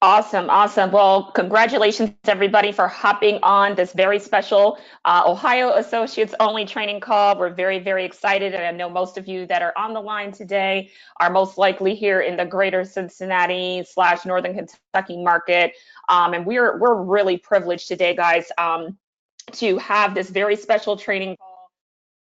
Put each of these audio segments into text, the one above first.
Awesome, awesome. Well, congratulations everybody for hopping on this very special Ohio Associates only training call. We're very, very excited, and I know most of you that are on the line today are most likely here in the greater Cincinnati slash Northern Kentucky market. And we're really privileged today, guys, to have this very special training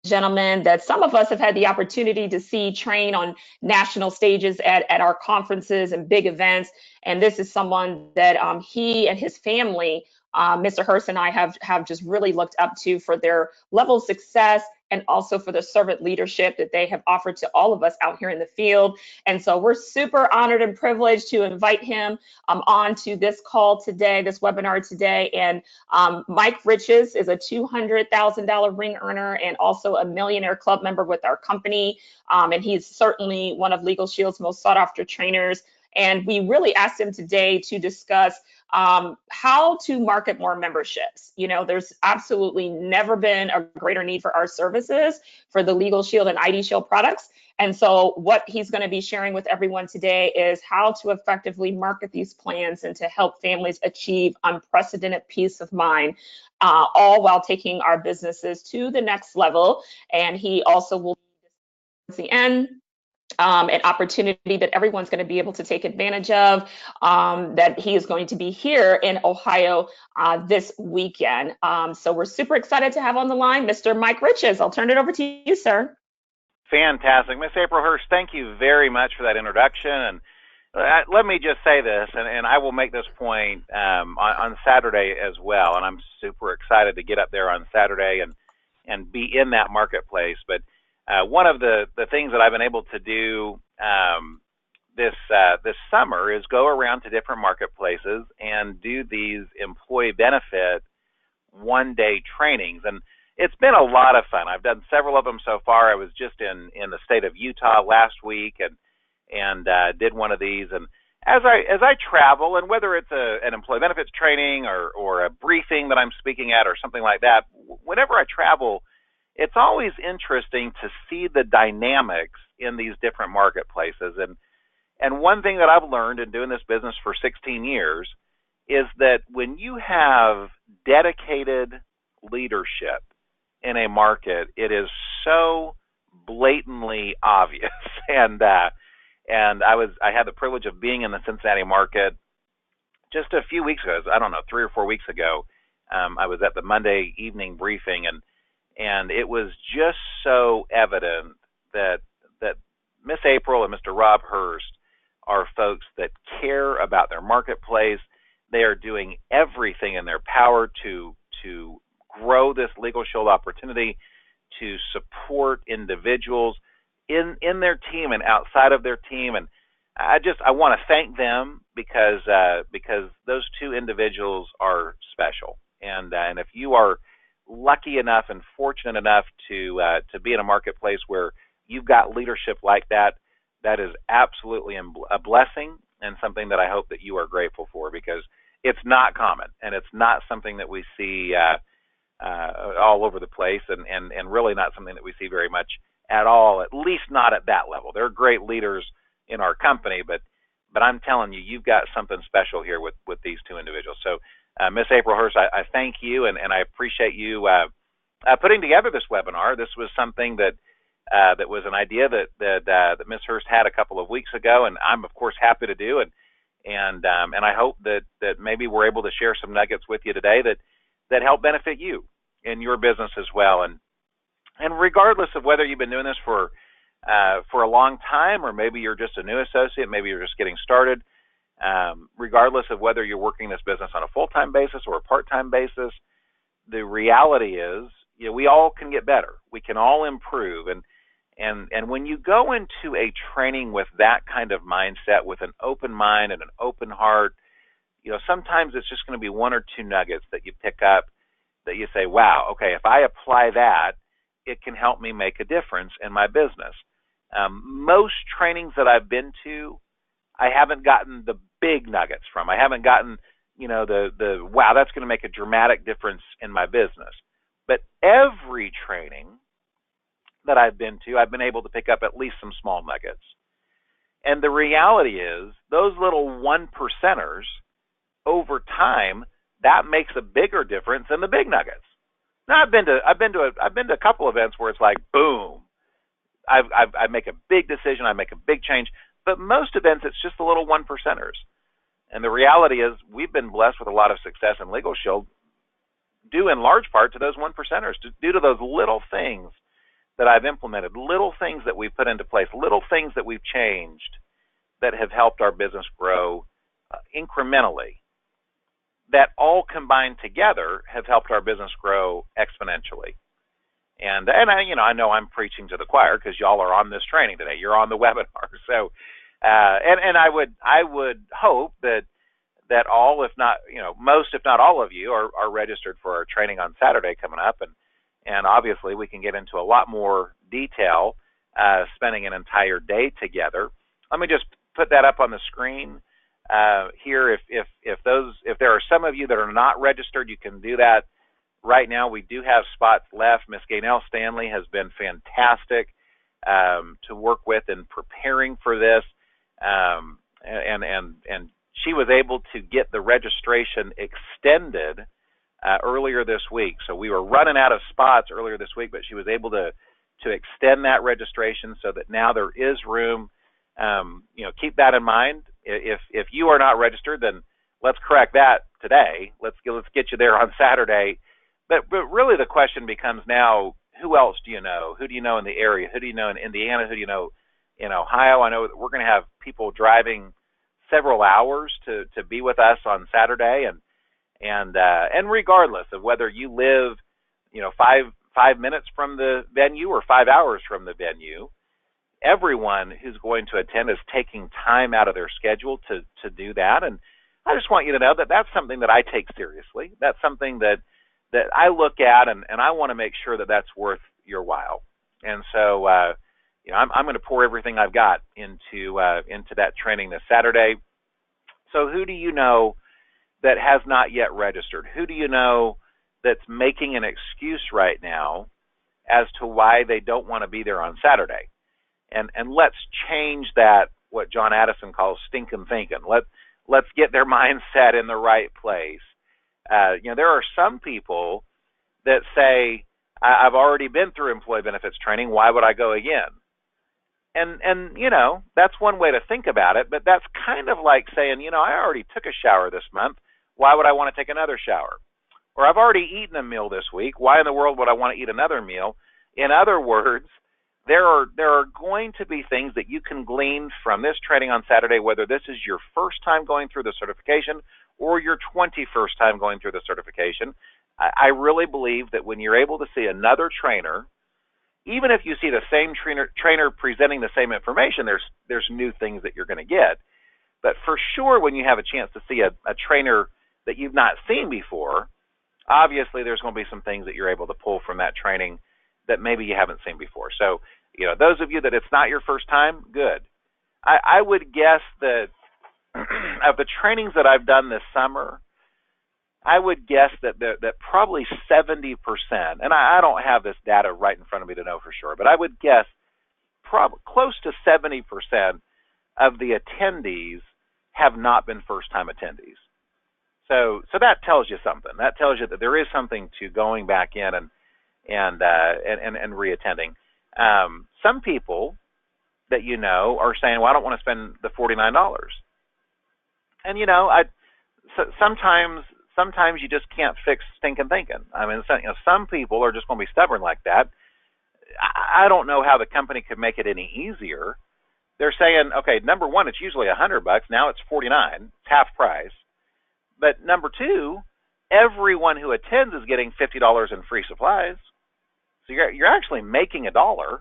gentleman that some of us have had the opportunity to see train on national stages at our conferences and big events. And this is someone that he and his family, Mr. Hurst and I have just really looked up to for their level of success and also for the servant leadership that they have offered to all of us out here in the field. And so we're super honored and privileged to invite him on to this call today, this webinar today. And Mike Riches is a $200,000 ring earner and also a Millionaire Club member with our company. And he's certainly one of Legal Shield's most sought after trainers. And we really asked him today to discuss how to market more memberships. You know, there's absolutely never been a greater need for our services for the Legal Shield and ID Shield products. And so what he's going to be sharing with everyone today is how to effectively market these plans and to help families achieve unprecedented peace of mind, all while taking our businesses to the next level. And he also will be at the end an opportunity that everyone's going to be able to take advantage of, that he is going to be here in Ohio this weekend. So we're super excited to have on the line Mr. Mike Riches. I'll turn it over to you, sir. Fantastic. Miss April Hurst, thank you very much for that introduction. And let me just say this, and I will make this point on Saturday as well. And I'm super excited to get up there on Saturday and be in that marketplace. But one of the things that I've been able to do this summer is go around to different marketplaces and do these employee benefit one-day trainings. And it's been a lot of fun. I've done several of them so far. I was just in the state of Utah last week and did one of these. And as I travel, and whether it's an employee benefits training or a briefing that I'm speaking at or something like that, whenever I travel, it's always interesting to see the dynamics in these different marketplaces. And one thing that I've learned in doing this business for 16 years is that when you have dedicated leadership in a market, it is so blatantly obvious. And I had the privilege of being in the Cincinnati market just a few weeks ago. I don't know, 3 or 4 weeks ago. I was at the Monday evening briefing, and it was just so evident that Miss April and Mr. Rob Hurst are folks that care about their marketplace. They are doing everything in their power to grow this Legal Shield opportunity, to support individuals in their team and outside of their team. And I want to thank them because those two individuals are special. And if you are lucky enough and fortunate enough to be in a marketplace where you've got leadership like that, that is absolutely a blessing and something that I hope that you are grateful for, because it's not common and it's not something that we see all over the place, and really not something that we see very much at all, at least not at that level. They're great leaders in our company, but I'm telling you, you've got something special here with these two individuals. So Miss April Hurst, I thank you, and I appreciate you putting together this webinar. This was something that was an idea that Miss Hurst had a couple of weeks ago, and I'm of course happy to do. And I hope that maybe we're able to share some nuggets with you today that help benefit you in your business as well. And regardless of whether you've been doing this for a long time, or maybe you're just a new associate, maybe you're just getting started, regardless of whether you're working this business on a full-time basis or a part-time basis, the reality is, you know, we all can get better. We can all improve. And when you go into a training with that kind of mindset, with an open mind and an open heart, you know, sometimes it's just going to be one or two nuggets that you pick up that you say, wow, okay, if I apply that, it can help me make a difference in my business. Most trainings that I've been to, I haven't gotten the big nuggets from. I haven't gotten, you know, the wow, that's going to make a dramatic difference in my business. But every training that I've been to, I've been able to pick up at least some small nuggets. And the reality is, those little one percenters, over time, that makes a bigger difference than the big nuggets. Now, I've been to a couple events where it's like, boom, I make a big decision, I make a big change. But most events, it's just the little one percenters. And the reality is, we've been blessed with a lot of success in Legal Shield, due in large part to those one percenters, due to those little things that I've implemented, little things that we've put into place, little things that we've changed that have helped our business grow incrementally, that all combined together have helped our business grow exponentially. And I know I'm preaching to the choir because y'all are on this training today. You're on the webinar. So, and I would hope that all, if not, most, if not all of you are registered for our training on Saturday coming up. And obviously we can get into a lot more detail, spending an entire day together. Let me just put that up on the screen here. If there are some of you that are not registered, you can do that right now. We do have spots left. Miss Gaynell Stanley has been fantastic to work with in preparing for this, and she was able to get the registration extended earlier this week. So we were running out of spots earlier this week, but she was able to extend that registration so that now there is room. Keep that in mind. If you are not registered, then let's correct that today. Let's get you there on Saturday. But really the question becomes now, who else do you know? Who do you know in the area? Who do you know in Indiana? Who do you know in Ohio? I know that we're going to have people driving several hours to be with us on Saturday, and regardless of whether you live, 5 minutes from the venue or 5 hours from the venue, everyone who's going to attend is taking time out of their schedule to do that. And I just want you to know that that's something that I take seriously. That's something that I look at, and I want to make sure that that's worth your while. And so, I'm going to pour everything I've got into that training this Saturday. So who do you know that has not yet registered? Who do you know that's making an excuse right now as to why they don't want to be there on Saturday? And let's change that, what John Addison calls stinking thinking. Let's get their mindset in the right place. There are some people that say, I've already been through employee benefits training, why would I go again? And that's one way to think about it, but that's kind of like saying, I already took a shower this month, why would I want to take another shower? Or I've already eaten a meal this week, why in the world would I want to eat another meal? In other words, there are going to be things that you can glean from this training on Saturday, whether this is your first time going through the certification or your 21st time going through the certification. I really believe that when you're able to see another trainer, even if you see the same trainer presenting the same information, there's new things that you're going to get. But for sure, when you have a chance to see a trainer that you've not seen before, obviously there's going to be some things that you're able to pull from that training that maybe you haven't seen before. So, those of you that it's not your first time, good. I would guess that of the trainings that I've done this summer, I would guess that probably 70%, and I don't have this data right in front of me to know for sure, but I would guess close to 70% of the attendees have not been first-time attendees. So that tells you something. That tells you that there is something to going back in and re-attending. Some people that are saying, well, I don't want to spend the $49. And sometimes you just can't fix stinking thinking. I mean, some people are just going to be stubborn like that. I don't know how the company could make it any easier. They're saying, okay, number one, it's usually $100. Now it's $49. It's half price. But number two, everyone who attends is getting $50 in free supplies. So you're actually making $1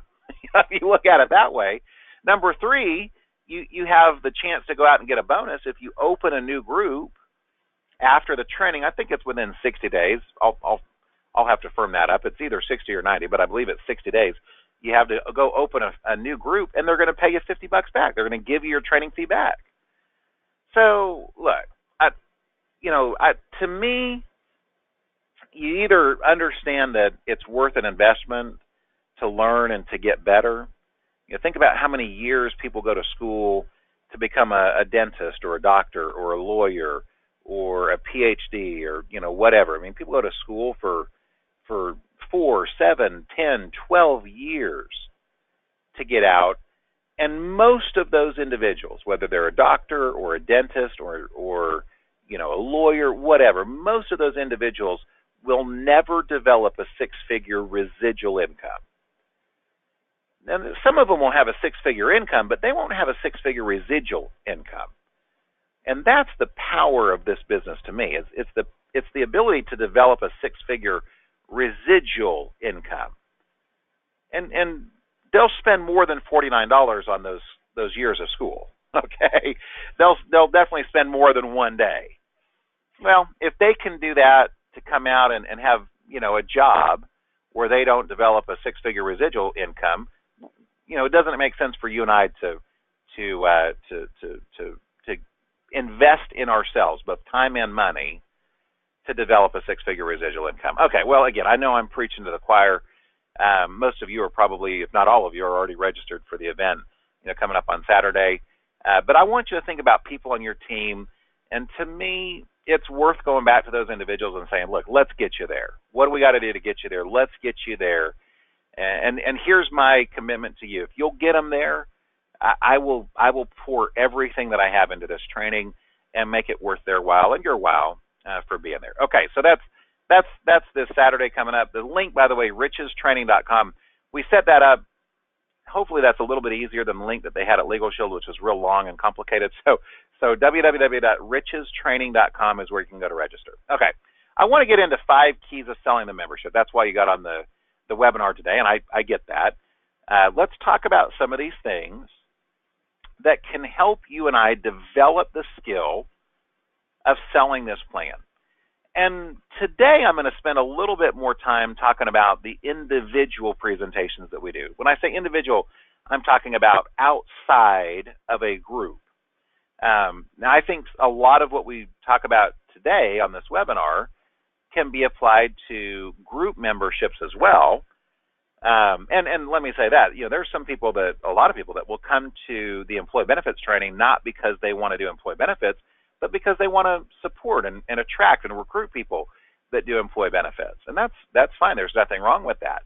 if you look at it that way. Number three, you have the chance to go out and get a bonus if you open a new group after the training. I think it's within 60 days. I'll have to firm that up. It's either 60 or 90, but I believe it's 60 days. You have to go open a new group, and they're going to pay you $50 back. They're going to give you your training fee back. So look, to me, you either understand that it's worth an investment to learn and to get better. Think about how many years people go to school to become a dentist or a doctor or a lawyer or a PhD or whatever. I mean, people go to school for 4, 7, 10, 12 years to get out, and most of those individuals, whether they're a doctor or a dentist or a lawyer, whatever, most of those individuals will never develop a six-figure residual income. And some of them will have a six-figure income, but they won't have a six-figure residual income. And that's the power of this business to me. It's the ability to develop a six-figure residual income. And they'll spend more than $49 on those years of school. Okay, they'll definitely spend more than one day. Well, if they can do that to come out and have a job where they don't develop a six-figure residual income, it doesn't make sense for you and I to invest in ourselves, both time and money, to develop a six-figure residual income. Okay, well, again, I know I'm preaching to the choir. Most of you are probably, if not all of you, are already registered for the event coming up on Saturday. But I want you to think about people on your team, and to me, it's worth going back to those individuals and saying, look, let's get you there. What do we got to do to get you there? Let's get you there. And here's my commitment to you. If you'll get them there, I will pour everything that I have into this training and make it worth their while and your while for being there. Okay, so that's this Saturday coming up. The link, by the way, richestraining.com. We set that up. Hopefully that's a little bit easier than the link that they had at Legal Shield, which was real long and complicated. So www.richestraining.com is where you can go to register. Okay, I want to get into 5 keys of selling the membership. That's why you got on the webinar today, and I get that. Let's talk about some of these things that can help you and I develop the skill of selling this plan. And today I'm going to spend a little bit more time talking about the individual presentations that we do. When I say individual, I'm talking about outside of a group. Now, I think a lot of what we talk about today on this webinar can be applied to group memberships as well. And let me say that, there's a lot of people that will come to the employee benefits training not because they want to do employee benefits, but because they want to support and attract and recruit people that do employee benefits. And that's fine. There's nothing wrong with that.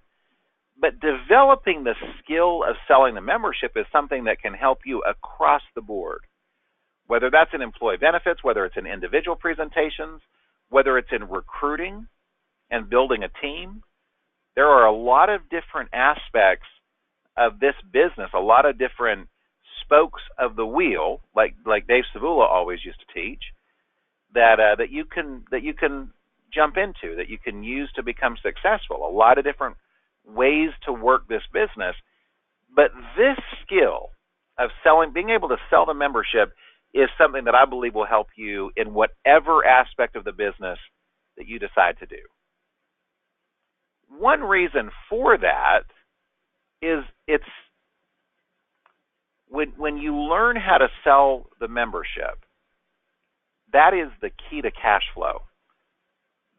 But developing the skill of selling the membership is something that can help you across the board, whether that's in employee benefits, whether it's in individual presentations, whether it's in recruiting and building a team. There are a lot of different aspects of this business, a lot of different spokes of the wheel, like Dave Savula always used to teach, that you can jump into, that you can use to become successful. A lot of different ways to work this business, but this skill of being able to sell the membership is something that I believe will help you in whatever aspect of the business that you decide to do. One reason for that is when you learn how to sell the membership, that is the key to cash flow.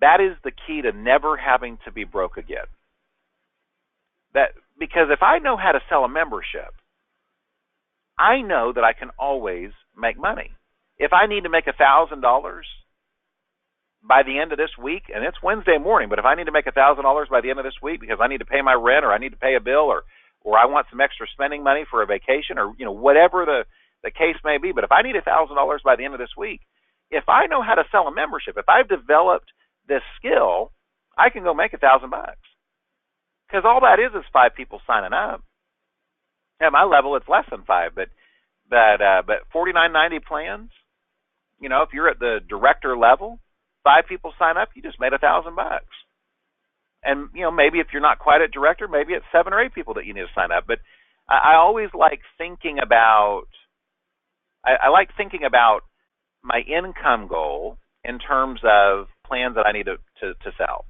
That is the key to never having to be broke again. Because if I know how to sell a membership, I know that I can always make money. If I need to make $1,000 by the end of this week, and it's Wednesday morning, but if I need to make $1,000 by the end of this week because I need to pay my rent or I need to pay a bill or I want some extra spending money for a vacation or whatever the case may be, but if I need $1,000 by the end of this week, if I know how to sell a membership, if I've developed this skill, I can go make $1,000 because all that is 5 people signing up. At my level, it's less than 5, but $49.90 plans. If you're at the director level, 5 people sign up, you just made $1,000. And maybe if you're not quite at director, maybe it's 7 or 8 people that you need to sign up. But I always like thinking about. I like thinking about my income goal in terms of plans that I need to sell.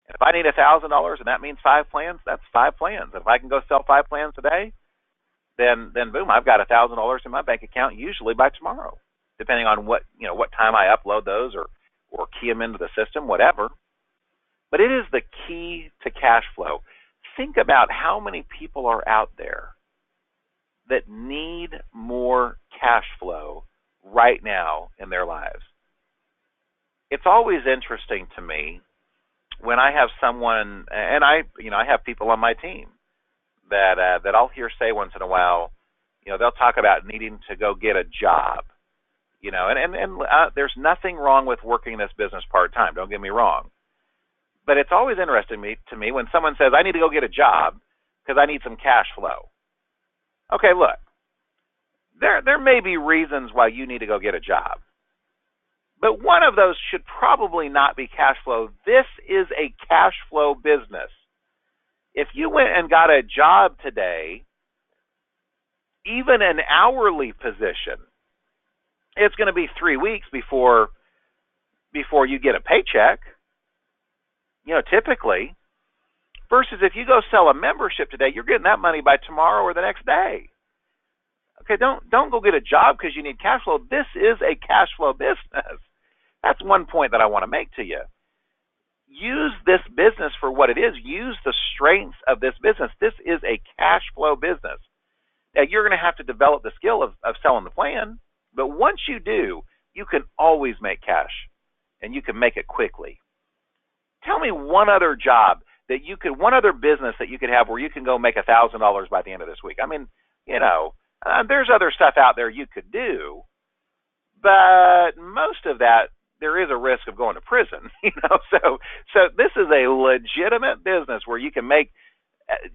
If I need $1,000 and that means 5 plans, that's 5 plans. If I can go sell 5 plans today, then boom, I've got $1,000 in my bank account usually by tomorrow, depending on what time I upload those or key them into the system, whatever. But it is the key to cash flow. Think about how many people are out there that need more cash flow right now in their lives. It's always interesting to me when I have someone, and I have people on my team that I'll hear say once in a while, they'll talk about needing to go get a job, and there's nothing wrong with working this business part-time, don't get me wrong. But it's always interesting to me when someone says, I need to go get a job because I need some cash flow. Okay, look, there may be reasons why you need to go get a job, but one of those should probably not be cash flow. This is a cash flow business. If you went and got a job today, even an hourly position, it's going to be 3 weeks before you get a paycheck, typically, versus if you go sell a membership today, you're getting that money by tomorrow or the next day. Okay, don't go get a job because you need cash flow. This is a cash flow business. That's one point that I want to make to you. Use this business for what it is. Use the strengths of this business. This is a cash flow business. Now, you're going to have to develop the skill of selling the plan, but once you do, you can always make cash, and you can make it quickly. Tell me one other job one other business that you could have where you can go make $1,000 by the end of this week. I mean, there's other stuff out there you could do, but most of that, there is a risk of going to prison, So this is a legitimate business where you can make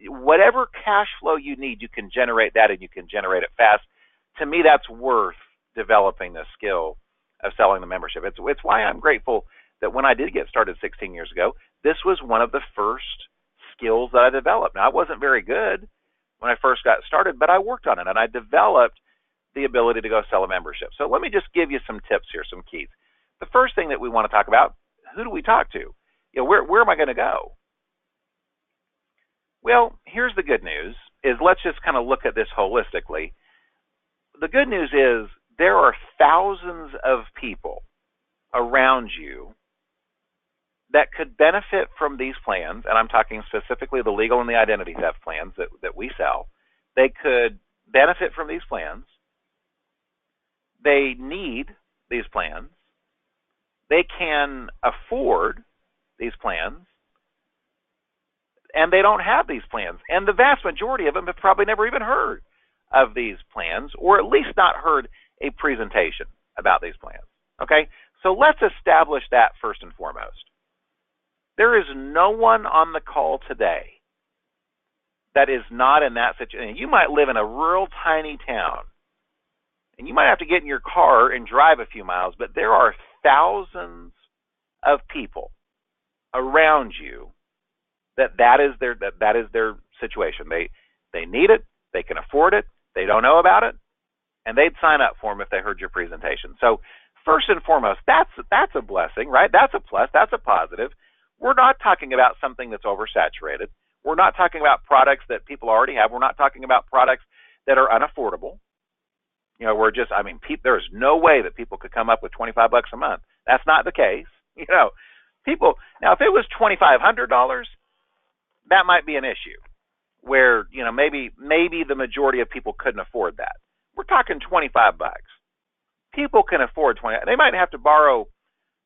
whatever cash flow you need, you can generate that, and you can generate it fast. To me, that's worth developing the skill of selling the membership. It's why I'm grateful that when I did get started 16 years ago, this was one of the first skills that I developed. Now, I wasn't very good when I first got started, but I worked on it, and I developed the ability to go sell a membership. So let me just give you some tips here, some keys. The first thing that we want to talk about, who do we talk to? Where am I going to go? Well, here's the good news, is let's just kind of look at this holistically. The good news is there are thousands of people around you that could benefit from these plans, and I'm talking specifically the legal and the identity theft plans that we sell. They could benefit from these plans. They need these plans. They can afford these plans, and they don't have these plans. And the vast majority of them have probably never even heard of these plans, or at least not heard a presentation about these plans. Okay? So let's establish that first and foremost. There is no one on the call today that is not in that situation. You might live in a rural, tiny town, and you might have to get in your car and drive a few miles, but there are thousands of people around you that is their situation. They need it, they can afford it, they don't know about it, and they'd sign up for them if they heard your presentation. So first and foremost, that's a blessing, right? That's a plus, that's a positive. We're not talking about something that's oversaturated. We're not talking about products that people already have. We're not talking about products that are unaffordable. There's no way that people could come up with $25 a month. That's not the case. People, now if it was $2,500, that might be an issue where, maybe the majority of people couldn't afford that. We're talking $25. People can afford they might have to borrow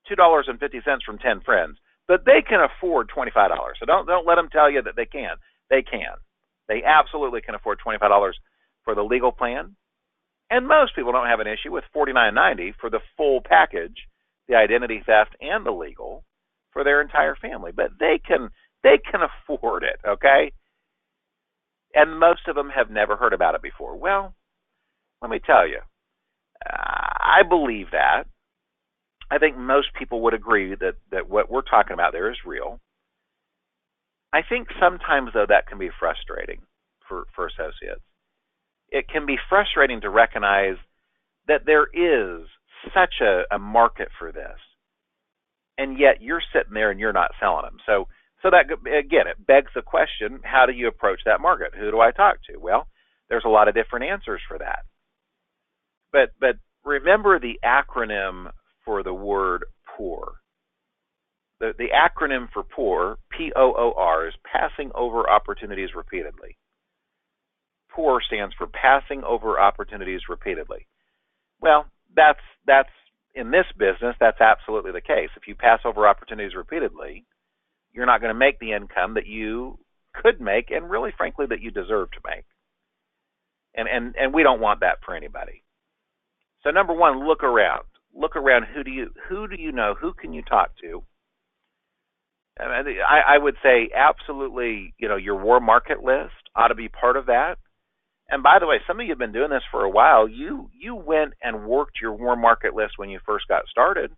$2.50 from 10 friends, but they can afford $25. So don't let them tell you that they can't. They can. They absolutely can afford $25 for the legal plan. And most people don't have an issue with $49.90 for the full package, the identity theft and the legal, for their entire family. But they can afford it, okay? And most of them have never heard about it before. Well, let me tell you, I believe that. I think most people would agree that what we're talking about there is real. I think sometimes, though, that can be frustrating for associates. It can be frustrating to recognize that there is such a market for this, and yet you're sitting there and you're not selling them. So that, again, it begs the question, how do you approach that market? Who do I talk to? Well, there's a lot of different answers for that. But remember the acronym for the word POOR. The acronym for POOR, P-O-O-R, is passing over opportunities repeatedly. POOR stands for passing over opportunities repeatedly. Well, that's in this business, that's absolutely the case. If you pass over opportunities repeatedly, you're not going to make the income that you could make and really frankly that you deserve to make. And we don't want that for anybody. So number one, look around. Look around. Who do you know? Who can you talk to? I would say absolutely, your warm market list ought to be part of that. And by the way, some of you have been doing this for a while. You went and worked your warm market list when you first got started,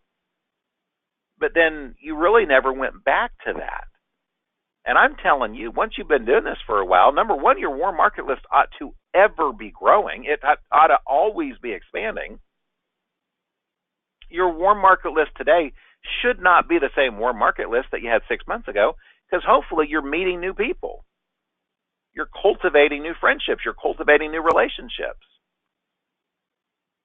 but then you really never went back to that. And I'm telling you, once you've been doing this for a while, number one, your warm market list ought to ever be growing. It ought to always be expanding. Your warm market list today should not be the same warm market list that you had 6 months ago, because hopefully you're meeting new people. You're cultivating new friendships. You're cultivating new relationships.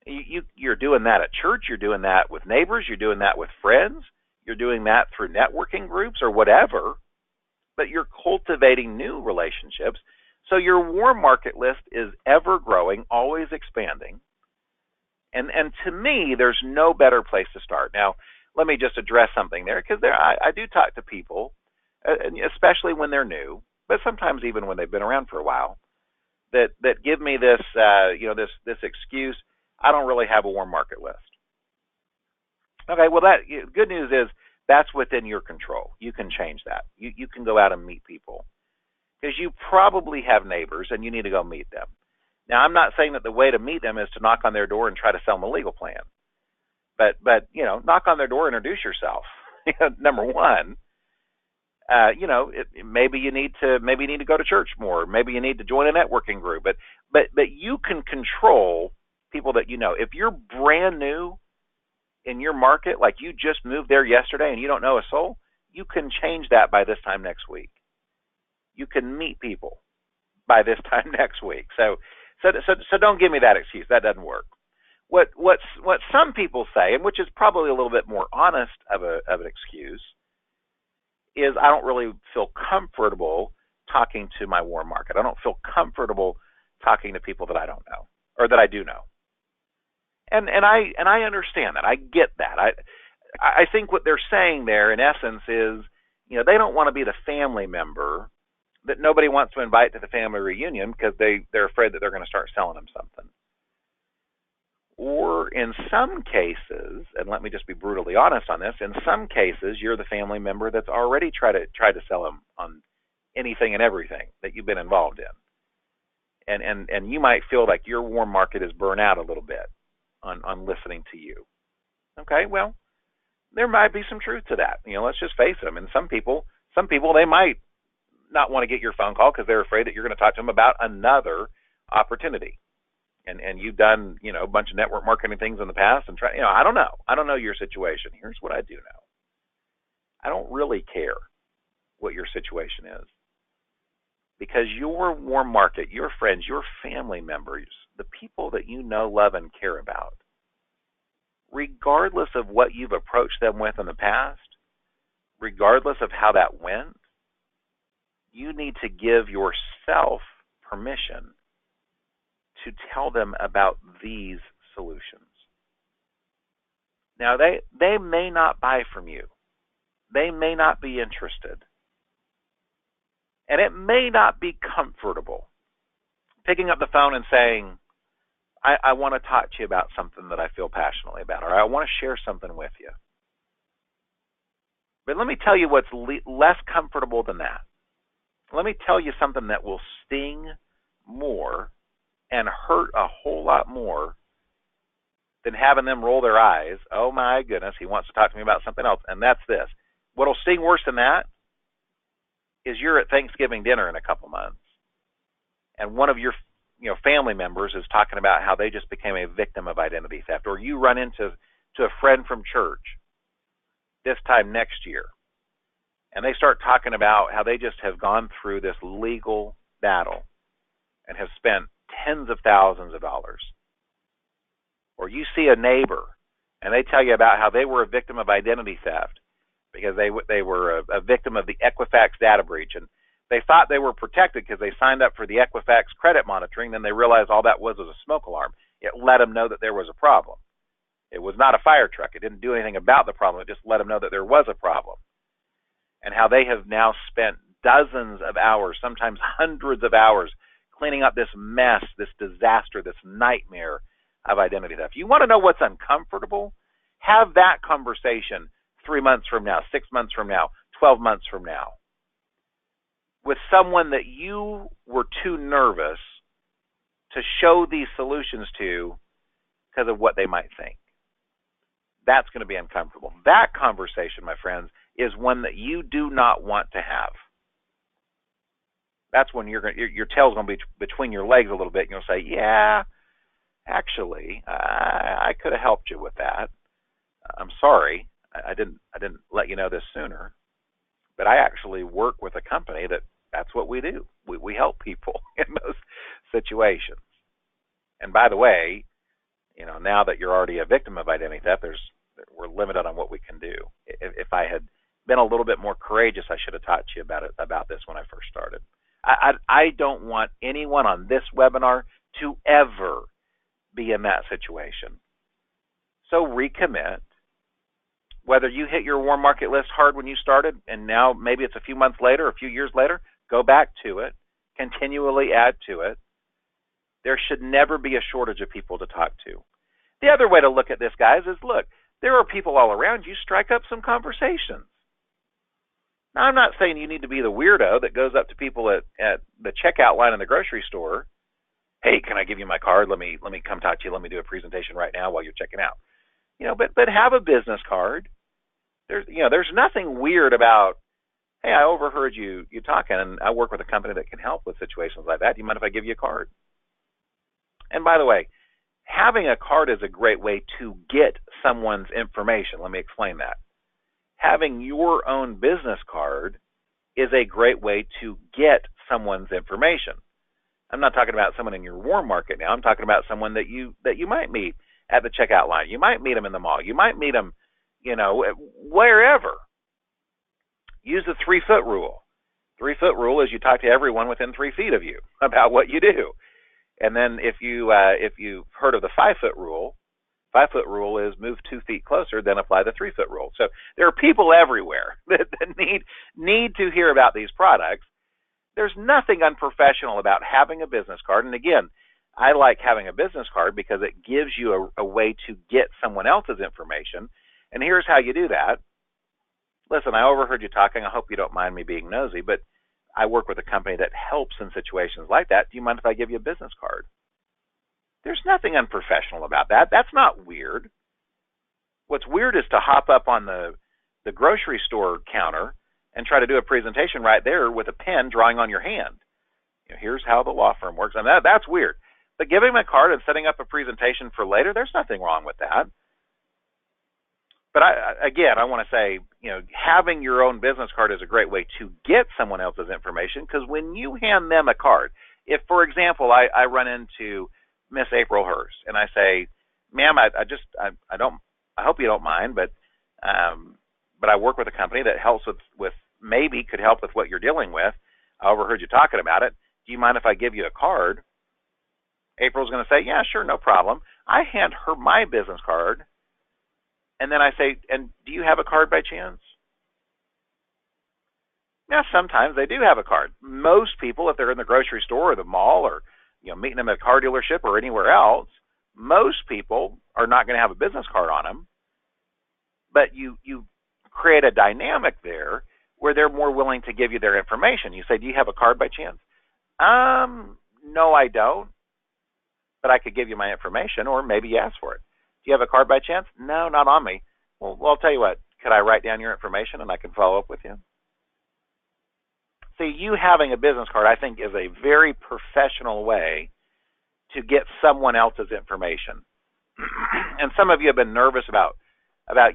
You're doing that at church. You're doing that with neighbors. You're doing that with friends. You're doing that through networking groups or whatever. But you're cultivating new relationships. So your warm market list is ever growing, always expanding. And to me, there's no better place to start. Now, let me just address something there, because I do talk to people, especially when they're new, but sometimes even when they've been around for a while, that give me this this excuse. I don't really have a warm market list. Okay, well, that good news is that's within your control. You can change that. You can go out and meet people, because you probably have neighbors and you need to go meet them. Now, I'm not saying that the way to meet them is to knock on their door and try to sell them a legal plan, but knock on their door, introduce yourself. Number one, maybe you need to go to church more. Maybe you need to join a networking group. But you can control people that you know. If you're brand new in your market, like you just moved there yesterday and you don't know a soul, you can change that by this time next week. You can meet people by this time next week. So don't give me that excuse. That doesn't work. What some people say, and which is probably a little bit more honest of an excuse, is I don't really feel comfortable talking to my warm market. I don't feel comfortable talking to people that I don't know or that I do know. And I understand that. I get that. I think what they're saying there in essence is, they don't want to be the family member that nobody wants to invite to the family reunion because they're afraid that they're going to start selling them something. Or in some cases, and let me just be brutally honest on this, in some cases you're the family member that's already tried to sell them on anything and everything that you've been involved in. And you might feel like your warm market is burnt out a little bit on listening to you. Okay, well, there might be some truth to that. Let's just face it. I mean, some people they might not want to get your phone call because they're afraid that you're going to talk to them about another opportunity. And you've done, a bunch of network marketing things in the past and I don't know. I don't know your situation. Here's what I do know. I don't really care what your situation is, because your warm market, your friends, your family members, the people that you know, love, and care about, regardless of what you've approached them with in the past, regardless of how that went, you need to give yourself permission to tell them about these solutions. Now, they may not buy from you. They may not be interested. And it may not be comfortable picking up the phone and saying, I want to talk to you about something that I feel passionately about, or I want to share something with you. But let me tell you what's less comfortable than that. Let me tell you something that will sting more and hurt a whole lot more than having them roll their eyes. Oh my goodness, he wants to talk to me about something else. And that's this. What'll sting worse than that is you're at Thanksgiving dinner in a couple months, and one of your family members is talking about how they just became a victim of identity theft, or you run into a friend from church this time next year, and they start talking about how they just have gone through this legal battle and have spent tens of thousands of dollars. Or you see a neighbor and they tell you about how they were a victim of identity theft because they were a victim of the Equifax data breach, They thought they were protected because they signed up for the Equifax credit monitoring. Then they realized all that was a smoke alarm. It let them know that there was a problem. It was not a fire truck. It didn't do anything about the problem. It just let them know that there was a problem. And how they have now spent dozens of hours, sometimes hundreds of hours, cleaning up this mess, this disaster, this nightmare of identity theft. You want to know what's uncomfortable? Have that conversation 3 months from now, 6 months from now, 12 months from now, with someone that you were too nervous to show these solutions to because of what they might think. That's going to be uncomfortable. That conversation, my friends, is one that you do not want to have. That's when your tail's going to be between your legs a little bit, and you'll say, yeah, actually, I could have helped you with that. I'm sorry. I didn't let you know this sooner. But I actually work with a company that's what we do. We help people in those situations. And by the way, now that you're already a victim of identity theft, we're limited on what we can do. If I had been a little bit more courageous, I should have taught you about this when I first started. I don't want anyone on this webinar to ever be in that situation. So recommit. Whether you hit your warm market list hard when you started, and now maybe it's a few months later, a few years later, go back to it, continually add to it. There should never be a shortage of people to talk to. The other way to look at this, guys, is look, there are people all around you. Strike up some conversations. Now, I'm not saying you need to be the weirdo that goes up to people at the checkout line in the grocery store. Hey, can I give you my card? Let me come talk to you. Let me do a presentation right now while you're checking out. But have a business card. There's nothing weird about, hey, I overheard you talking, and I work with a company that can help with situations like that. Do you mind if I give you a card? And by the way, having a card is a great way to get someone's information. Let me explain that. Having your own business card is a great way to get someone's information. I'm not talking about someone in your warm market now. I'm talking about someone that you might meet at the checkout line. You might meet them in the mall. You might meet them, wherever. Use the 3-foot rule. 3-foot rule is you talk to everyone within 3 feet of you about what you do. And then if you've heard of the 5-foot rule, 5-foot rule is move 2 feet closer, then apply the 3-foot rule. So there are people everywhere that need to hear about these products. There's nothing unprofessional about having a business card. And again, I like having a business card because it gives you a way to get someone else's information. And here's how you do that. Listen, I overheard you talking. I hope you don't mind me being nosy, but I work with a company that helps in situations like that. Do you mind if I give you a business card? There's nothing unprofessional about that. That's not weird. What's weird is to hop up on the grocery store counter and try to do a presentation right there with a pen drawing on your hand. Here's how the law firm works. And that's weird. But giving them a card and setting up a presentation for later, there's nothing wrong with that. But I want to say, having your own business card is a great way to get someone else's information, because when you hand them a card, if, for example, I run into Miss April Hurst and I say, ma'am, I hope you don't mind, but I work with a company that helps with maybe could help with what you're dealing with. I overheard you talking about it. Do you mind if I give you a card? April's going to say, yeah, sure, no problem. I hand her my business card, and then I say, and do you have a card by chance? Now, sometimes they do have a card. Most people, if they're in the grocery store or the mall or meeting them at a car dealership or anywhere else, most people are not going to have a business card on them. But you create a dynamic there where they're more willing to give you their information. You say, do you have a card by chance? No, I don't. But I could give you my information, or maybe you ask for it. Do you have a card by chance? No, not on me. Well, I'll tell you what. Could I write down your information and I can follow up with you? See, you having a business card, I think, is a very professional way to get someone else's information. And some of you have been nervous about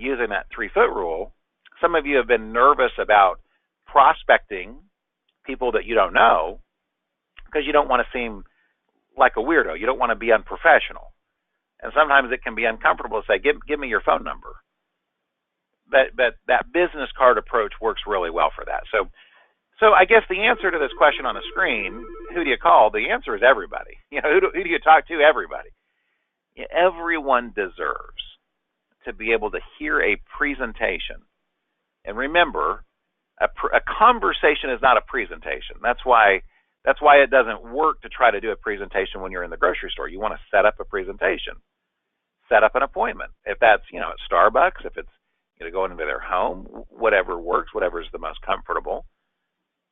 using that 3-foot rule. Some of you have been nervous about prospecting people that you don't know because you don't want to seem like a weirdo. You don't want to be unprofessional. And sometimes it can be uncomfortable to say, give me your phone number. But that business card approach works really well for that. So So I guess the answer to this question on the screen, who do you call? The answer is everybody. Who do you talk to? Everybody. Everyone deserves to be able to hear a presentation. And remember, a conversation is not a presentation. That's why it doesn't work to try to do a presentation when you're in the grocery store. You want to set up a presentation, set up an appointment. If that's at Starbucks, if it's going into their home, whatever works, whatever is the most comfortable.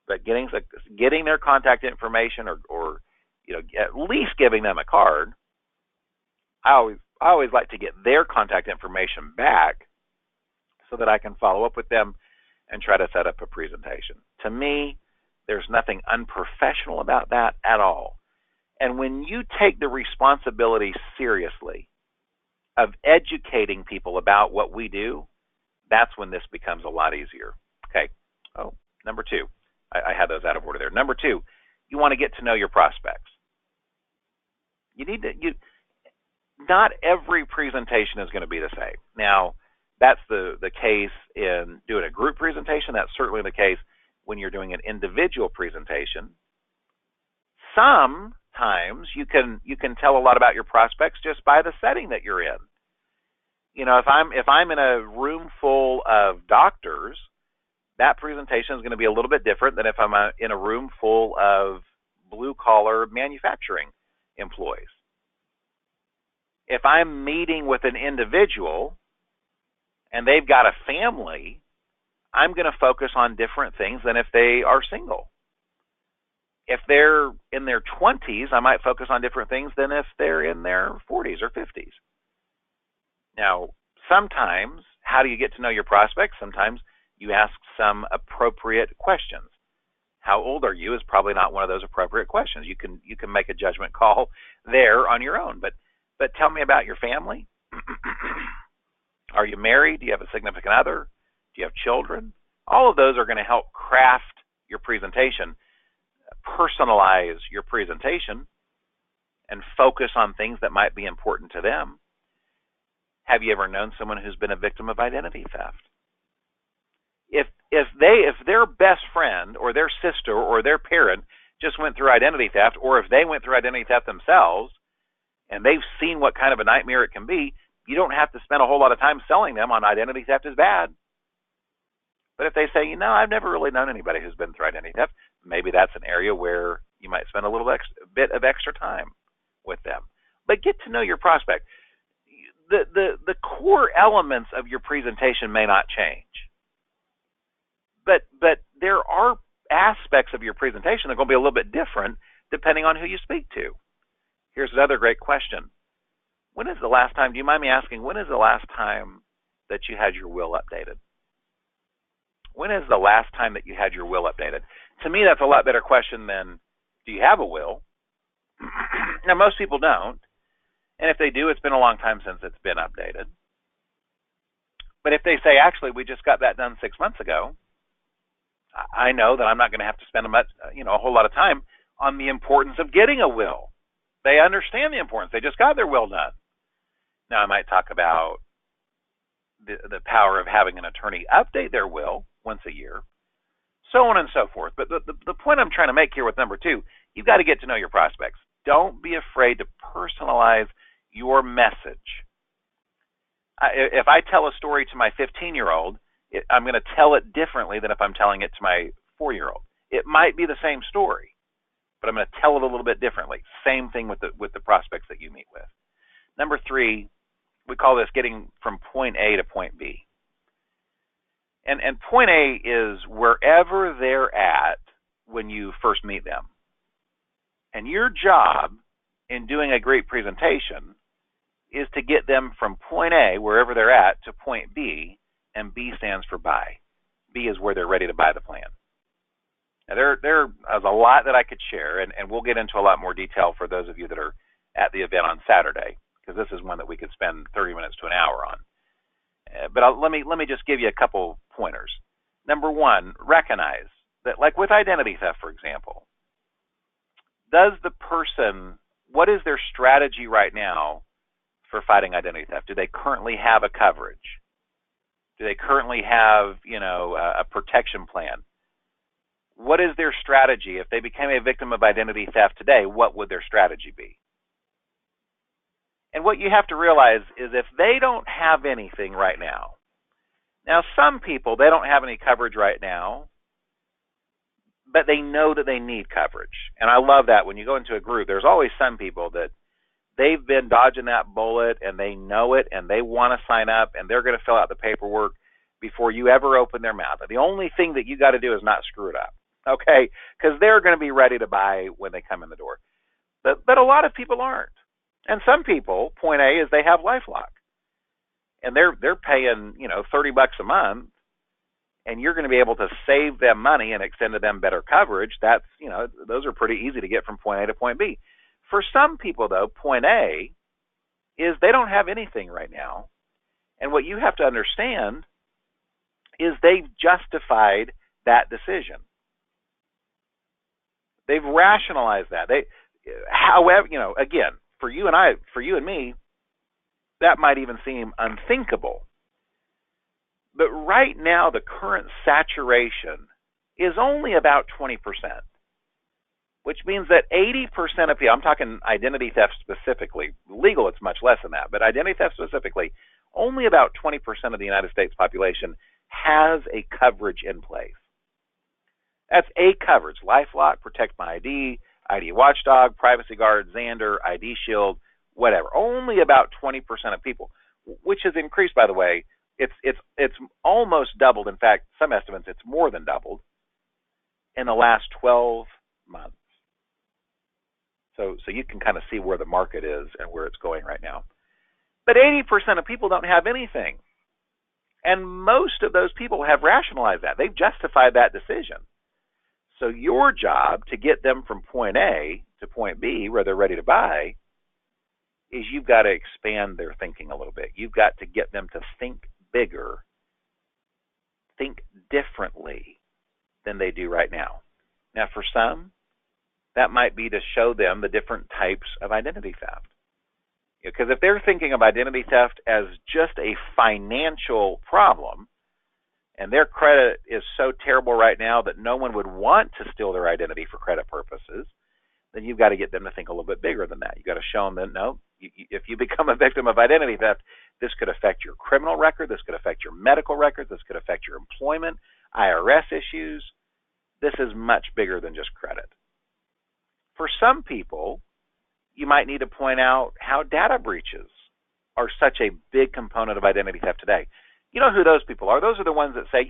But getting their contact information, or at least giving them a card. I always like to get their contact information back so that I can follow up with them and try to set up a presentation. To me, there's nothing unprofessional about that at all. And when you take the responsibility seriously of educating people about what we do, that's when this becomes a lot easier. Okay. Oh, number two. I had those out of order there. Number two, you want to get to know your prospects. Not every presentation is going to be the same. Now, that's the case in doing a group presentation. That's certainly the case when you're doing an individual presentation. Sometimes you can tell a lot about your prospects just by the setting that you're in. If I'm in a room full of doctors, that presentation is going to be a little bit different than if I'm in a room full of blue-collar manufacturing employees. If I'm meeting with an individual and they've got a family, I'm going to focus on different things than if they are single. If they're in their 20s, I might focus on different things than if they're in their 40s or 50s. Now, sometimes, how do you get to know your prospects? Sometimes you ask some appropriate questions. How old are you is probably not one of those appropriate questions. You can make a judgment call there on your own. But tell me about your family. Are you married? Do you have a significant other? Do you have children? All of those are going to help craft your presentation, personalize your presentation, and focus on things that might be important to them. Have you ever known someone who's been a victim of identity theft? If their best friend or their sister or their parent just went through identity theft, or if they went through identity theft themselves and they've seen what kind of a nightmare it can be, you don't have to spend a whole lot of time selling them on identity theft is bad. But if they say, I've never really known anybody who's been through identity theft, maybe that's an area where you might spend a little bit of extra time with them. But get to know your prospect. The core elements of your presentation may not change. But there are aspects of your presentation that are going to be a little bit different depending on who you speak to. Here's another great question. When is the last time, do you mind me asking, when is the last time that you had your will updated? When is the last time that you had your will updated? To me, that's a lot better question than, do you have a will? Now, most people don't. And if they do, it's been a long time since it's been updated. But if they say, actually, we just got that done 6 months ago, I know that I'm not going to have to spend a whole lot of time on the importance of getting a will. They understand the importance. They just got their will done. Now, I might talk about the power of having an attorney update their will once a year, so on and so forth. But the point I'm trying to make here with number two, you've got to get to know your prospects. Don't be afraid to personalize your message. If I tell a story to my 15-year-old, I'm going to tell it differently than if I'm telling it to my 4-year-old. It might be the same story, but I'm going to tell it a little bit differently. Same thing with the prospects that you meet with. Number three, we call this getting from point A to point B. And point A is wherever they're at when you first meet them. And your job in doing a great presentation is to get them from point A, wherever they're at, to point B, and B stands for buy. B is where they're ready to buy the plan. Now, there's a lot that I could share, and we'll get into a lot more detail for those of you that are at the event on Saturday, because this is one that we could spend 30 minutes to an hour on. But let me just give you a couple pointers. Number one, recognize that, like with identity theft, for example, what is their strategy right now for fighting identity theft? Do they currently have a coverage? Do they currently have, a protection plan? What is their strategy? If they became a victim of identity theft today, what would their strategy be? And what you have to realize is if they don't have anything right now, now some people, they don't have any coverage right now, but they know that they need coverage. And I love that when you go into a group, there's always some people that they've been dodging that bullet and they know it and they want to sign up and they're going to fill out the paperwork before you ever open their mouth. The only thing that you got to do is not screw it up, okay? Because they're going to be ready to buy when they come in the door. But a lot of people aren't. And some people, point A is they have LifeLock. And they're paying, $30 a month, and you're going to be able to save them money and extend to them better coverage. That's, those are pretty easy to get from point A to point B. For some people, though, point A is they don't have anything right now. And what you have to understand is they've justified that decision. They've rationalized that. However, again, for you and me, that might even seem unthinkable. But right now, the current saturation is only about 20%, which means that 80% of people, I'm talking identity theft specifically, legal it's much less than that, but identity theft specifically, only about 20% of the United States population has a coverage in place. That's a coverage: LifeLock, Protect My ID, ID Watchdog, Privacy Guard, Xander, ID Shield, whatever. Only about 20% of people, which has increased, by the way. It's almost doubled. In fact, some estimates it's more than doubled in the last 12 months. So you can kind of see where the market is and where it's going right now. But 80% of people don't have anything. And most of those people have rationalized that. They've justified that decision. So your job to get them from point A to point B, where they're ready to buy, is you've got to expand their thinking a little bit. You've got to get them to think bigger, think differently than they do right now. Now, for some, that might be to show them the different types of identity theft. Because if they're thinking of identity theft as just a financial problem, and their credit is so terrible right now that no one would want to steal their identity for credit purposes, then you've got to get them to think a little bit bigger than that. You've got to show them that, no, if you become a victim of identity theft, this could affect your criminal record, this could affect your medical records, this could affect your employment, IRS issues. This is much bigger than just credit. For some people, you might need to point out how data breaches are such a big component of identity theft today. You know who those people are? Those are the ones that say,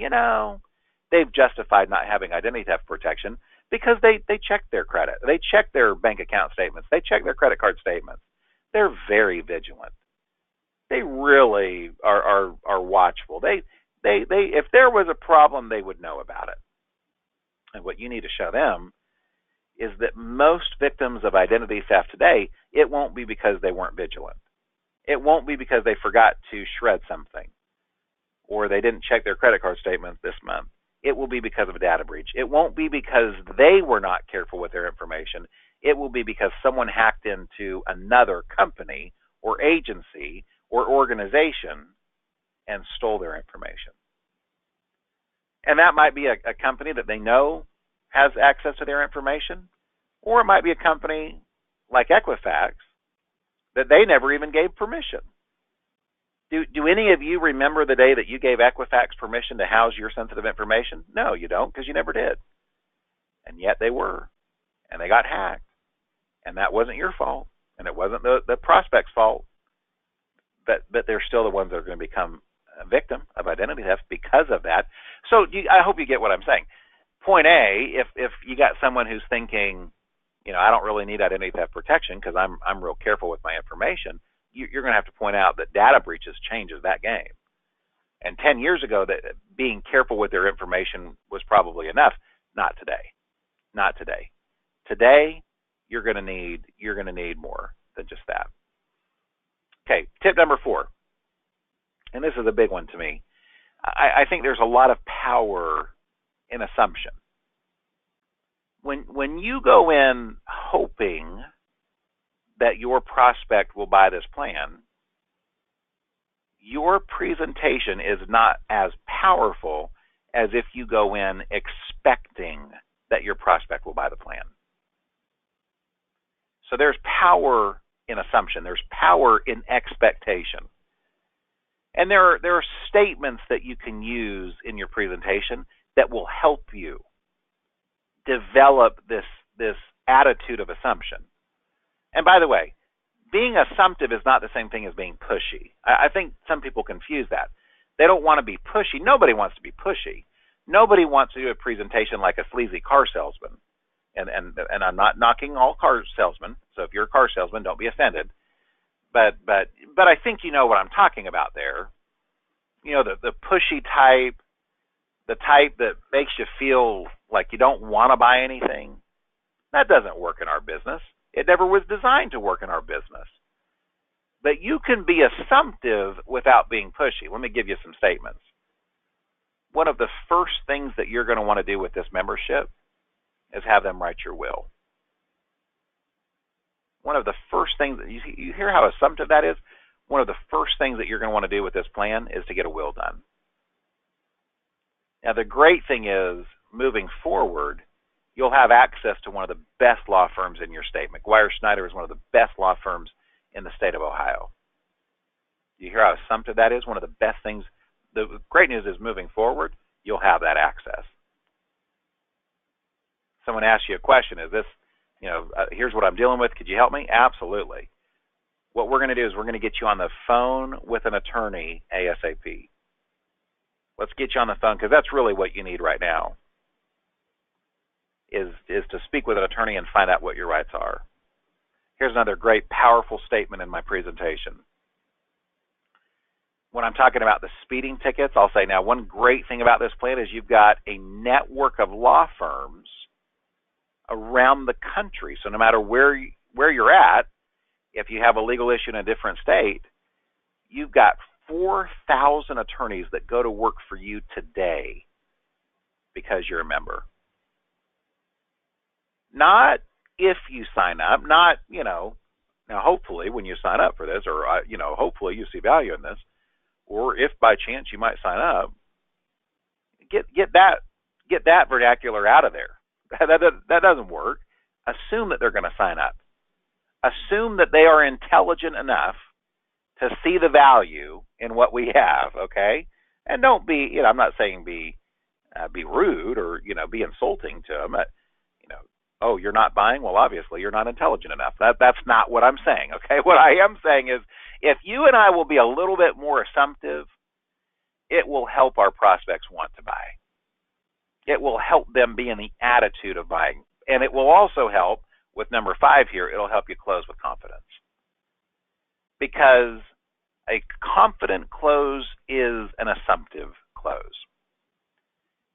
they've justified not having identity theft protection because they check their credit. They check their bank account statements. They check their credit card statements. They're very vigilant. They really are watchful. They if there was a problem, they would know about it. And what you need to show them is that most victims of identity theft today, it won't be because they weren't vigilant. It won't be because they forgot to shred something or they didn't check their credit card statements this month. It will be because of a data breach. It won't be because they were not careful with their information. It will be because someone hacked into another company or agency or organization and stole their information. And that might be a company that they know has access to their information, or it might be a company like Equifax that they never even gave permission. Do any of you remember the day that you gave Equifax permission to house your sensitive information? No, you don't, because you never did. And yet they were, and they got hacked. And that wasn't your fault, and it wasn't the prospect's fault, but they're still the ones that are going to become a victim of identity theft because of that. So I hope you get what I'm saying. Point A, if you got someone who's thinking, I don't really need identity theft protection because I'm real careful with my information, you're going to have to point out that data breaches changes that game. And 10 years ago, that being careful with their information was probably enough. Not today. Not today. Today, you're going to need more than just that. Okay, tip number 4, and this is a big one to me. I think there's a lot of power in assumption. When you go in hoping that your prospect will buy this plan, your presentation is not as powerful as if you go in expecting that your prospect will buy the plan. So there's power in assumption. There's power in expectation. And there are statements that you can use in your presentation that will help you develop this attitude of assumption. And by the way, being assumptive is not the same thing as being pushy. I think some people confuse that. They don't want to be pushy. Nobody wants to be pushy. Nobody wants to do a presentation like a sleazy car salesman. And I'm not knocking all car salesmen. So if you're a car salesman, don't be offended. But I think you know what I'm talking about there. You know, the pushy type, the type that makes you feel like you don't want to buy anything. That doesn't work in our business. It never was designed to work in our business. But you can be assumptive without being pushy. Let me give you some statements. One of the first things that you're going to want to do with this membership is have them write your will. One of the first things, you hear how assumptive that is? One of the first things that you're going to want to do with this plan is to get a will done. Now, the great thing is, moving forward, you'll have access to one of the best law firms in your state. McGuire Schneider is one of the best law firms in the state of Ohio. You hear how assumptive that is? One of the best things. The great news is, moving forward, you'll have that access. Someone asks you a question, is this, here's what I'm dealing with, could you help me? Absolutely. What we're going to do is we're going to get you on the phone with an attorney ASAP. Let's get you on the phone, because that's really what you need right now, is to speak with an attorney and find out what your rights are. Here's another great, powerful statement in my presentation. When I'm talking about the speeding tickets, I'll say, now, one great thing about this plan is you've got a network of law firms around the country. So no matter where you're at, if you have a legal issue in a different state, you've got 4,000 attorneys that go to work for you today because you're a member. Not if you sign up, not, now hopefully when you sign up for this, or, hopefully you see value in this, or if by chance you might sign up, get that vernacular out of there. That doesn't work. Assume that they're going to sign up. Assume that they are intelligent enough to see the value in what we have, okay? And don't be, I'm not saying be rude or, be insulting to them. Oh, you're not buying? Well, obviously you're not intelligent enough. That's not what I'm saying, okay? What I am saying is, if you and I will be a little bit more assumptive, it will help our prospects want to buy. It will help them be in the attitude of buying. And it will also help, with number 5 here, it'll help you close with confidence. Because a confident close is an assumptive close.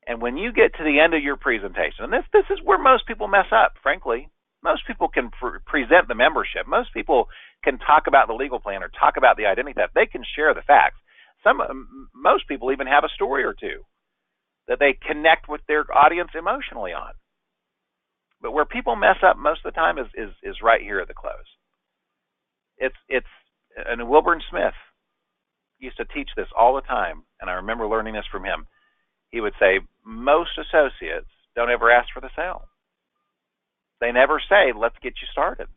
And when you get to the end of your presentation, and this is where most people mess up, frankly. Most people can present the membership. Most people can talk about the legal plan or talk about the identity theft. They can share the facts. Most people even have a story or two that they connect with their audience emotionally on. But where people mess up most of the time is right here at the close. And Wilburn Smith used to teach this all the time, and I remember learning this from him. He would say, most associates don't ever ask for the sale. They never say, let's get you started.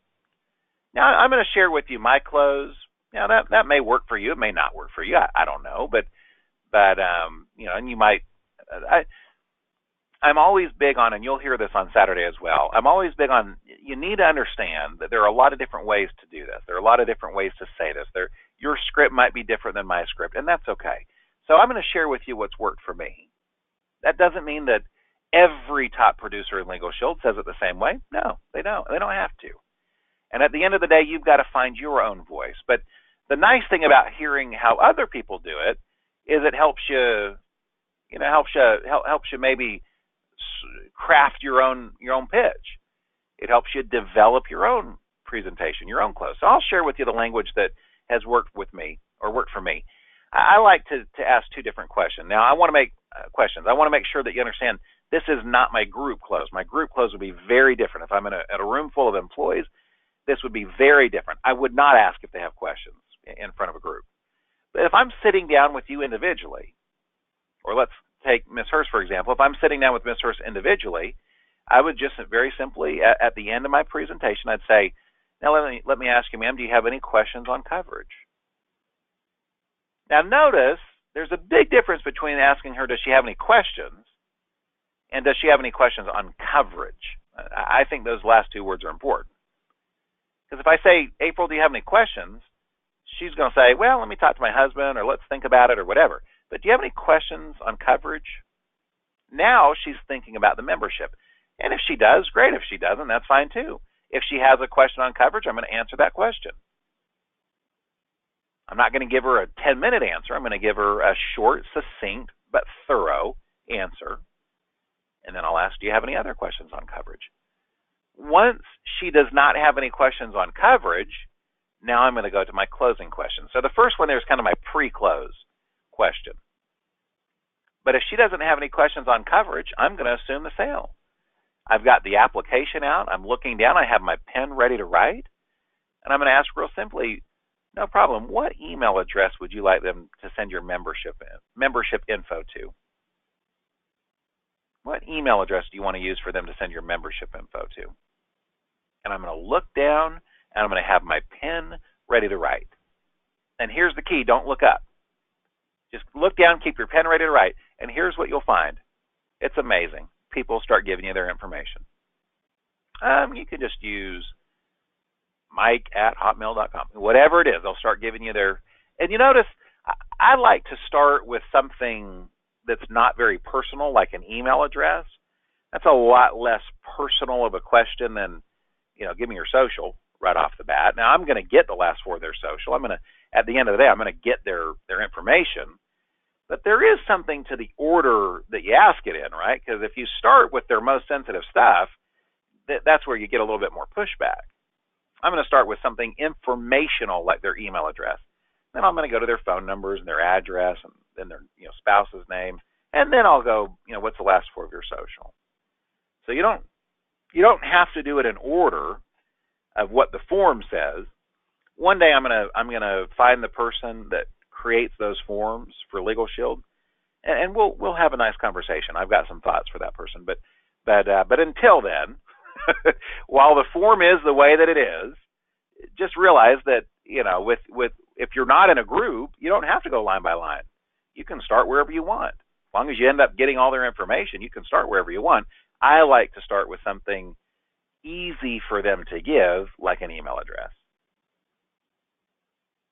Now, I'm going to share with you my close. Now, that may work for you. It may not work for you. I don't know. But and you might. I'm always big on, and you'll hear this on Saturday as well, I'm always big on, you need to understand that there are a lot of different ways to do this. There are a lot of different ways to say this. Your script might be different than my script, and that's okay. So I'm going to share with you what's worked for me. That doesn't mean that every top producer in Legal Shield says it the same way. No, they don't. They don't have to. And at the end of the day, you've got to find your own voice. But the nice thing about hearing how other people do it is it helps you, helps you maybe craft your own pitch. It helps you develop your own presentation, your own close. So I'll share with you the language that has worked with me or worked for me. I like to ask 2 different questions. Now, I want to make questions. I want to make sure that you understand this is not my group close. My group close would be very different. If I'm at a room full of employees, this would be very different. I would not ask if they have questions in front of a group. But if I'm sitting down with you individually, or let's take Ms. Hurst, for example. If I'm sitting down with Ms. Hurst individually, I would just very simply, at the end of my presentation, I'd say, now let me ask you, ma'am, do you have any questions on coverage? Now notice there's a big difference between asking her, does she have any questions, and does she have any questions on coverage? I think those last two words are important. Because if I say, April, do you have any questions? She's going to say, well, let me talk to my husband, or let's think about it, or whatever. But do you have any questions on coverage? Now she's thinking about the membership. And if she does, great. If she doesn't, that's fine too. If she has a question on coverage, I'm going to answer that question. I'm not going to give her a 10-minute answer. I'm going to give her a short, succinct, but thorough answer. And then I'll ask, do you have any other questions on coverage? Once she does not have any questions on coverage, now I'm going to go to my closing question. So the first one there is kind of my pre-close question. But if she doesn't have any questions on coverage, I'm going to assume the sale. I've got the application out. I'm looking down. I have my pen ready to write. And I'm going to ask real simply, no problem, what email address would you like them to send your membership info to? What email address do you want to use for them to send your membership info to? And I'm going to look down, and I'm going to have my pen ready to write. And here's the key, don't look up. Just look down, keep your pen ready to write, and here's what you'll find. It's amazing. People start giving you their information. You can just use mike@hotmail.com. Whatever it is, they'll start giving you their... And you notice, I like to start with something that's not very personal, like an email address. That's a lot less personal of a question than, give me your social right off the bat. Now, I'm going to get the last four of their social. At the end of the day, I'm going to get their information. But there is something to the order that you ask it in, right? Because if you start with their most sensitive stuff, that's where you get a little bit more pushback. I'm going to start with something informational like their email address. Then I'm going to go to their phone numbers and their address and then their spouse's name. And then I'll go, what's the last four of your social? So you don't have to do it in order of what the form says. One day I'm gonna find the person that creates those forms for Legal Shield, and we'll have a nice conversation. I've got some thoughts for that person, but until then, while the form is the way that it is, just realize that with if you're not in a group, you don't have to go line by line. You can start wherever you want. As long as you end up getting all their information, you can start wherever you want. I like to start with something easy for them to give, like an email address.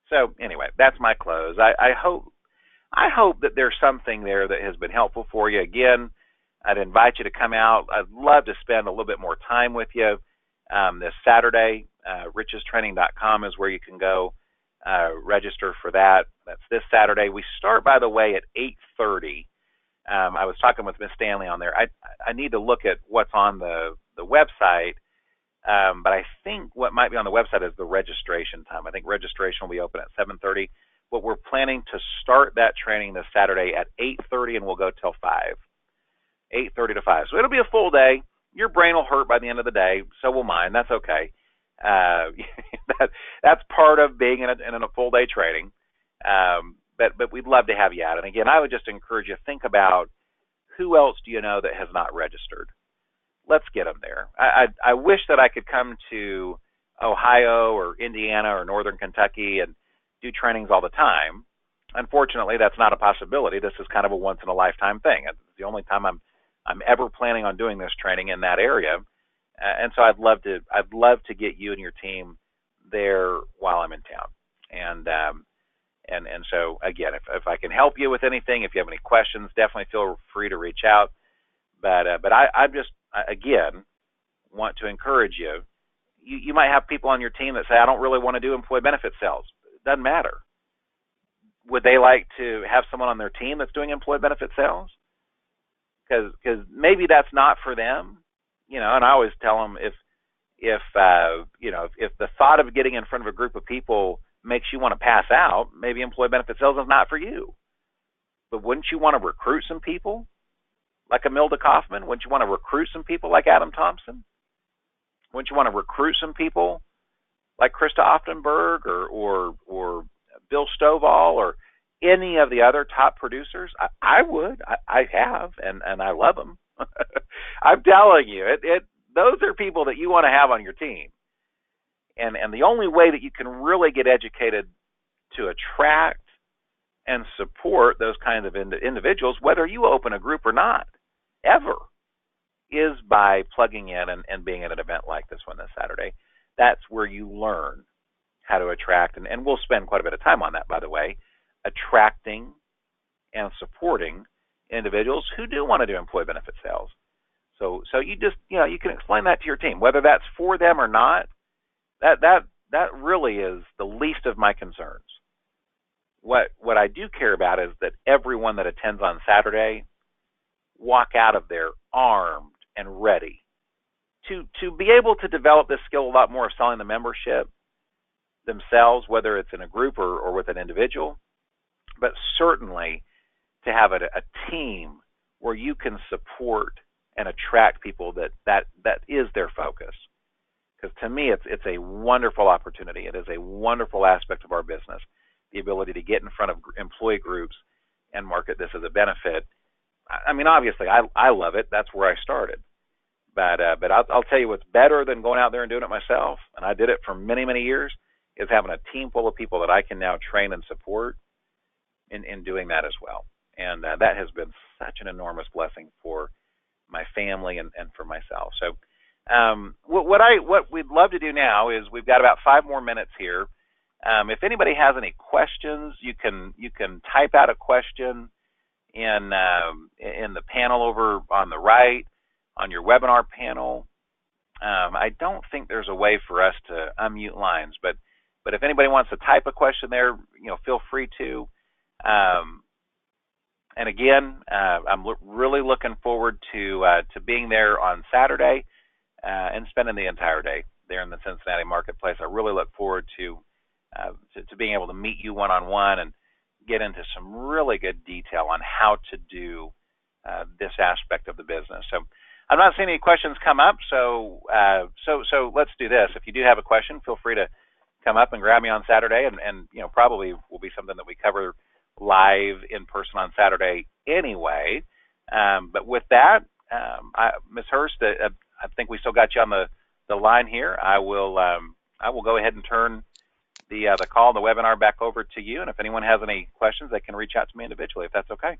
So anyway, that's my close. I hope that there's something there that has been helpful for you. Again, I'd invite you to come out. I'd love to spend a little bit more time with you this Saturday. richestraining.com is where you can go register for that. That's this Saturday. We start, by the way, at 8:30. I was talking with Miss Stanley on there. I need to look at what's on the website, but I think what might be on the website is the registration time. I think registration will be open at 7:30. But we're planning to start that training this Saturday at 8:30, and we'll go till 5. 8:30 to 5. So it'll be a full day. Your brain will hurt by the end of the day. So will mine. That's okay. That's part of being in a full day training. But we'd love to have you out. And again, I would just encourage you to think about who else do you know that has not registered. Let's get them there. I wish that I could come to Ohio or Indiana or Northern Kentucky and do trainings all the time. Unfortunately, that's not a possibility. This is kind of a once in a lifetime thing. It's the only time I'm ever planning on doing this training in that area. And so I'd love to get you and your team there while I'm in town. And so again, if I can help you with anything, if you have any questions, definitely feel free to reach out. But I just again want to encourage you. You might have people on your team that say, I don't really want to do employee benefit sales. It doesn't matter. Would they like to have someone on their team that's doing employee benefit sales? Because maybe that's not for them, And I always tell them if the thought of getting in front of a group of people makes you want to pass out, maybe employee benefit sales is not for you. But wouldn't you want to recruit some people like Imelda Kaufman? Wouldn't you want to recruit some people like Adam Thompson? Wouldn't you want to recruit some people like Krista Oftenberg or Bill Stovall or any of the other top producers? I would. I have, and I love them. I'm telling you, those are people that you want to have on your team. And the only way that you can really get educated to attract and support those kinds of individuals, whether you open a group or not, ever, is by plugging in and being at an event like this one this Saturday. That's where you learn how to attract, and we'll spend quite a bit of time on that, by the way, attracting and supporting individuals who do want to do employee benefit sales. So you just, you can explain that to your team, whether that's for them or not. That really is the least of my concerns. What I do care about is that everyone that attends on Saturday walk out of there armed and ready to be able to develop this skill a lot more of selling the membership themselves, whether it's in a group or with an individual, but certainly to have a team where you can support and attract people that is their focus. Because to me, it's a wonderful opportunity. It is a wonderful aspect of our business, the ability to get in front of employee groups and market this as a benefit. I mean, obviously, I love it. That's where I started. But I'll tell you what's better than going out there and doing it myself, and I did it for many, many years, is having a team full of people that I can now train and support in doing that as well. And that has been such an enormous blessing for my family and for myself. So what we'd love to do now is, we've got about 5 more minutes here. If anybody has any questions, you can type out a question in the panel over on the right on your webinar panel. I don't think there's a way for us to unmute lines, but if anybody wants to type a question there, feel free to. And again, I'm really looking forward to being there on Saturday and spending the entire day there in the Cincinnati marketplace. I really look forward to being able to meet you one-on-one and get into some really good detail on how to do this aspect of the business. So I'm not seeing any questions come up, so let's do this. If you do have a question, feel free to come up and grab me on Saturday, and probably will be something that we cover live in person on Saturday anyway. But with that, Ms. Hurst, I think we still got you on the line here. I will go ahead and turn the call, the webinar, back over to you. And if anyone has any questions, they can reach out to me individually, if that's okay.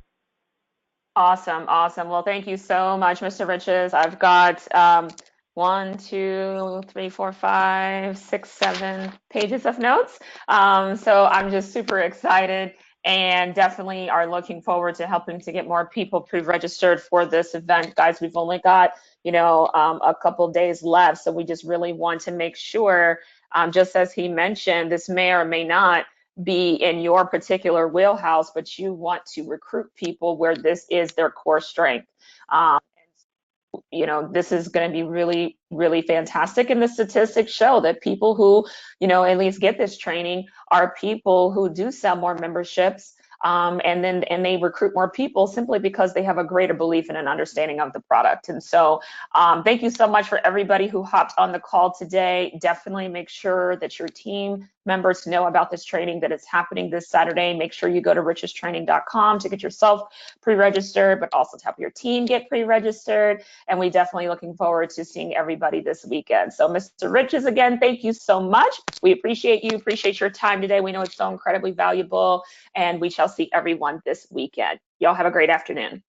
Awesome. Well, thank you so much, Mr. Riches. I've got 1, 2, 3, 4, 5, 6, 7 pages of notes. So I'm just super excited, and definitely are looking forward to helping to get more people pre-registered for this event. Guys, we've only got, a couple days left. So we just really want to make sure, just as he mentioned, this may or may not be in your particular wheelhouse, but you want to recruit people where this is their core strength. This is going to be really, really fantastic. And the statistics show that people who, at least get this training are people who do sell more memberships. And they recruit more people simply because they have a greater belief and an understanding of the product. And so thank you so much for everybody who hopped on the call today. Definitely make sure that your team members know about this training, that it's happening this Saturday. Make sure you go to richestraining.com to get yourself pre-registered, but also to help your team get pre-registered. And we definitely looking forward to seeing everybody this weekend. So Mr. Riches, again, thank you so much. We appreciate you, appreciate your time today. We know it's so incredibly valuable, and we shall see everyone this weekend. Y'all have a great afternoon.